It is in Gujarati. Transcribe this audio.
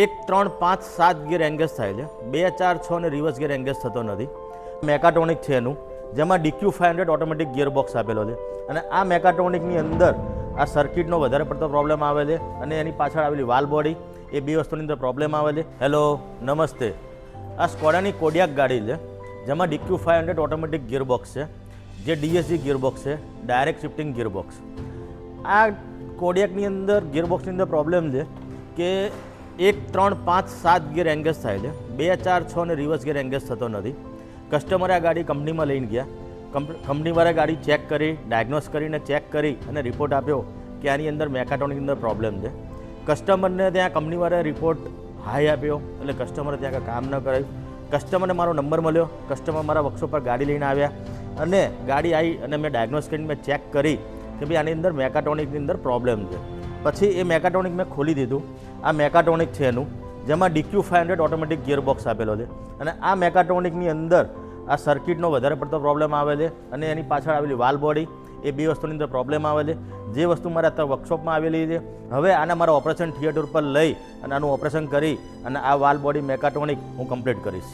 1 3 5 7 ગિયર એંગેજ થાય છે, 2 4 6 ને રિવર્સ ગિયર એંગેજ થતો નથી. મેકાટ્રોનિક છે એનું, જેમાં DQ500 ઓટોમેટિક ગિયર બોક્સ આપેલો છે. અને આ મેકાટ્રોનિકની અંદર આ સર્કિટનો વધારે પડતો પ્રોબ્લેમ આવે છે અને એની પાછળ આવેલી વાલ બોડી, એ બે વસ્તુની અંદર પ્રોબ્લેમ આવે છે. હેલો, નમસ્તે. આ સ્કોડાની કોડિયાક ગાડી છે, જેમાં DQ500 ઓટોમેટિક ગિયર બોક્સ છે, જે DSG ગિયર બોક્સ છે, ડાયરેક્ટ શિફ્ટિંગ ગિયર બોક્સ. આ કોડિયાકની અંદર ગિયર બોક્સની અંદર પ્રોબ્લેમ છે કે 1 3 5 7 ગિયર એંગેજ થાય છે, 2 4 6 ને રિવર્સ ગિયર એંગેજ થતો નથી. કસ્ટમરે આ ગાડી કંપનીમાં લઈને ગયા, કંપનીવાળા ગાડી ચેક કરી, ડાયગ્નોસ કરીને ચેક કરી અને રિપોર્ટ આપ્યો કે આની અંદર મેકાટ્રોનિકની અંદર પ્રોબ્લેમ છે. કસ્ટમરને ત્યાં કંપનીવાળાએ રિપોર્ટ હાઈ આપ્યો, એટલે કસ્ટમરે ત્યાં કામ ન કરાયું. કસ્ટમરને મારો નંબર મળ્યો, કસ્ટમર મારા વર્કશોપ પર ગાડી લઈને આવ્યા અને ગાડી આવી અને મેં ડાયગ્નોસ કરીને મેં ચેક કરી કે ભાઈ આની અંદર મેકાટ્રોનિકની અંદર પ્રોબ્લેમ છે. પછી એ મેકાટ્રોનિક મેં ખોલી દીધું. આ મેકાટ્રોનિક છે એનું, જેમાં DQ500 ઓટોમેટિક ગિયર બોક્સ આપેલો છે. અને આ મેકાટ્રોનિકની અંદર આ સર્કિટનો વધારે પડતો પ્રોબ્લેમ આવે છે અને એની પાછળ આવેલી વાલ બોડી, એ બે વસ્તુની અંદર પ્રોબ્લેમ આવે છે. જે વસ્તુ મારે અત્યારે વર્કશોપમાં આવેલી છે, હવે આને મારા ઓપરેશન થિયેટર પર લઈ અને આનું ઓપરેશન કરી અને આ વાલ બોડી મેકાટ્રોનિક હું કમ્પ્લીટ કરીશ.